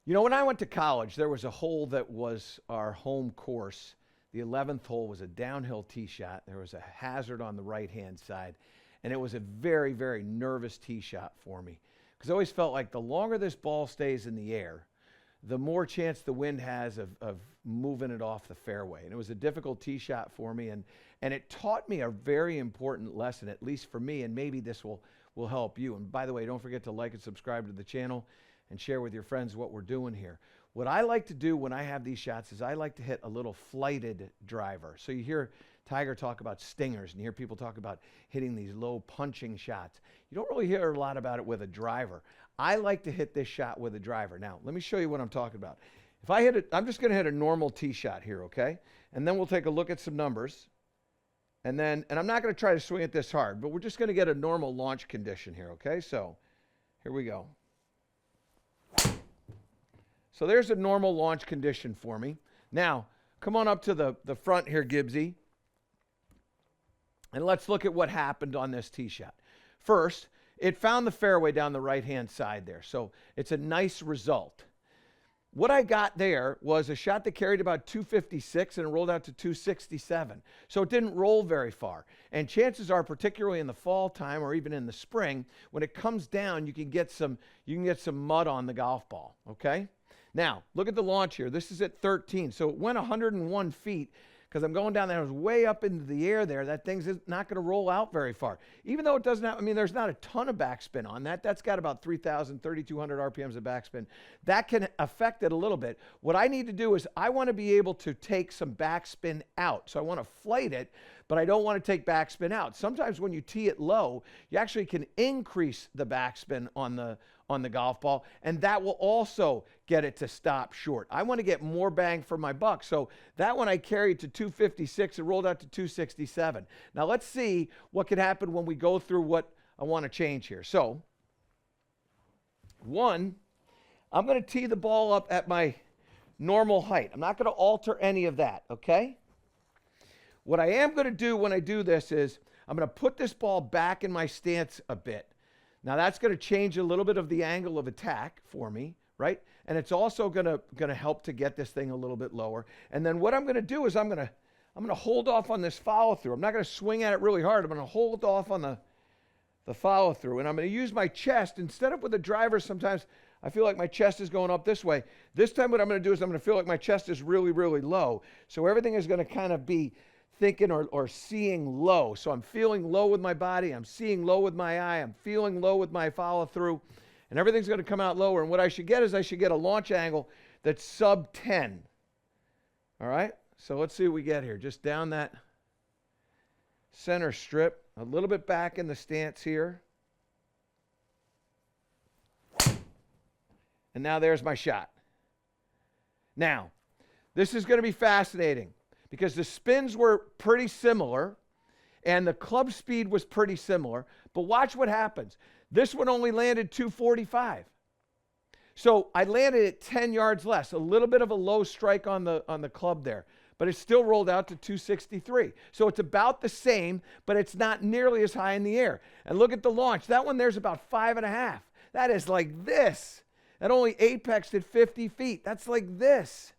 You know, when I went to college, there was a hole that was our home course. The 11th hole was a downhill tee shot. There was a hazard on the right-hand side, and it was a very, very nervous tee shot for me because I always felt like the longer this ball stays in the air, the more chance the wind has of moving it off the fairway. And it was a difficult tee shot for me, and it taught me a very important lesson, at least for me, and maybe this will help you. And by the way, don't forget to like and subscribe to the channel and share with your friends what we're doing here. What I like to do when I have these shots is I like to hit a little flighted driver. So you hear Tiger talk about stingers, and you hear people talk about hitting these low punching shots. You don't really hear a lot about it with a driver. I like to hit this shot with a driver. Now, let me show you what I'm talking about. If I hit it, I'm just going to hit a normal tee shot here, okay? And then we'll take a look at some numbers. And I'm not going to try to swing it this hard, but we're just going to get a normal launch condition here, okay? So here we go. So there's a normal launch condition for me. Now, come on up to the front here, Gibbsy. And let's look at what happened on this tee shot. First, it found the fairway down the right-hand side there. So it's a nice result. What I got there was a shot that carried about 256 and it rolled out to 267. So it didn't roll very far. And chances are, particularly in the fall time or even in the spring, when it comes down, you can get some mud on the golf ball, okay? Now, look at the launch here. This is at 13. So it went 101 feet because I'm going down there. It was way up into the air there. That thing's not going to roll out very far. Even though it doesn't have, I mean, there's not a ton of backspin on that. That's got about 3,200 RPMs of backspin. That can affect it a little bit. What I need to do is I want to be able to take some backspin out. So I want to flight it, but I don't want to take backspin out. Sometimes when you tee it low, you actually can increase the backspin on the golf ball, and that will also get it to stop short. I want to get more bang for my buck. So that one I carried to 256. It rolled out to 267. Now let's see what can happen when we go through what I want to change here. So one, I'm going to tee the ball up at my normal height. I'm not going to alter any of that, okay? What I am going to do when I do this is I'm going to put this ball back in my stance a bit. Now that's going to change a little bit of the angle of attack for me, right? And it's also going to help to get this thing a little bit lower. And then what I'm going to do is I'm going to hold off on this follow through. I'm not going to swing at it really hard. I'm going to hold off on the follow through, and I'm going to use my chest instead of with a driver. Sometimes I feel like my chest is going up this way. This time what I'm going to do is I'm going to feel like my chest is really, really low. So everything is going to kind of be thinking or seeing low. So I'm feeling low with my body. I'm seeing low with my eye. I'm feeling low with my follow through. And everything's going to come out lower. And what I should get is I should get a launch angle that's sub 10. All right? So let's see what we get here. Just down that center strip. A little bit back in the stance here. And now there's my shot. Now, this is going to be fascinating, because the spins were pretty similar and the club speed was pretty similar. But watch what happens. This one only landed 245. So I landed at 10 yards less, a little bit of a low strike on the club there, but it still rolled out to 263. So it's about the same, but it's not nearly as high in the air. And look at the launch. That one there's about 5.5. That is like this. That only apexed at 50 feet. That's like this.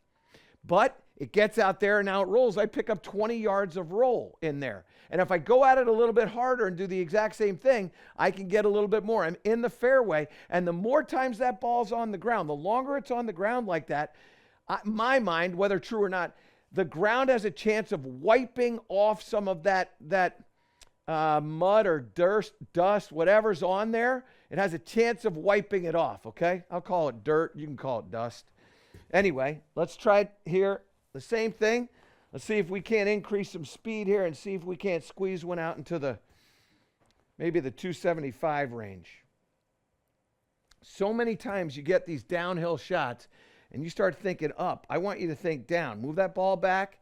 But it gets out there and now it rolls. I pick up 20 yards of roll in there. And if I go at it a little bit harder and do the exact same thing, I can get a little bit more. I'm in the fairway, and the more times that ball's on the ground, the longer it's on the ground like that, my mind, whether true or not, the ground has a chance of wiping off some of that mud or dirt, dust, whatever's on there. It has a chance of wiping it off, okay? I'll call it dirt. You can call it dust. Anyway, let's try it here. The same thing. Let's see if we can't increase some speed here and see if we can't squeeze one out into maybe the 275 range. So many times you get these downhill shots and you start thinking up. I want you to think down. Move that ball back.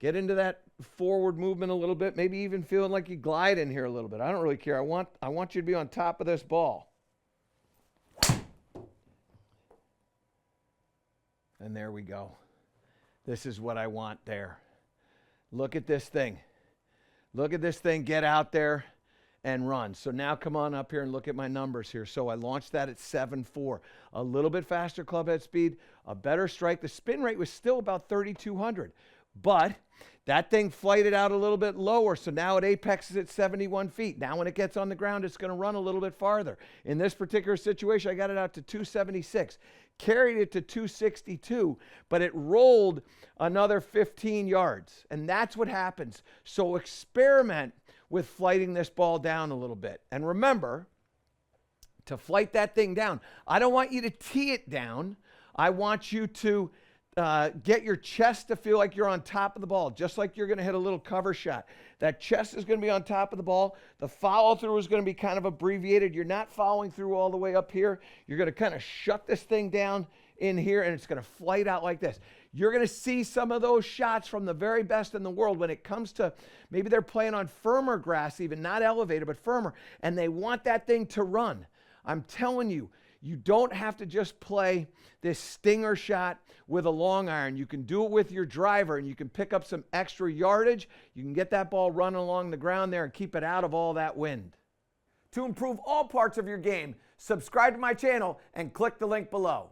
Get into that forward movement a little bit. Maybe even feeling like you glide in here a little bit. I don't really care. I want you to be on top of this ball. And there we go. This is what I want there. Look at this thing. Look at this thing get out there and run. So now come on up here and look at my numbers here. So I launched that at 7.4. A little bit faster club head speed, a better strike. The spin rate was still about 3,200. But that thing flighted out a little bit lower, so now it apexes at 71 feet. Now when it gets on the ground, it's going to run a little bit farther. In this particular situation, I got it out to 276, carried it to 262, but it rolled another 15 yards, and that's what happens. So experiment with flighting this ball down a little bit. And remember, to flight that thing down, I don't want you to tee it down. I want you to get your chest to feel like you're on top of the ball, just like you're going to hit a little cover shot. That chest is going to be on top of the ball. The follow through is going to be kind of abbreviated. You're not following through all the way up here. You're going to kind of shut this thing down in here, and it's going to flight out like this. You're going to see some of those shots from the very best in the world when it comes to, maybe they're playing on firmer grass, even not elevated, but firmer, and they want that thing to run. I'm telling you, you don't have to just play this stinger shot with a long iron. You can do it with your driver, and you can pick up some extra yardage. You can get that ball running along the ground there and keep it out of all that wind. To improve all parts of your game, subscribe to my channel and click the link below.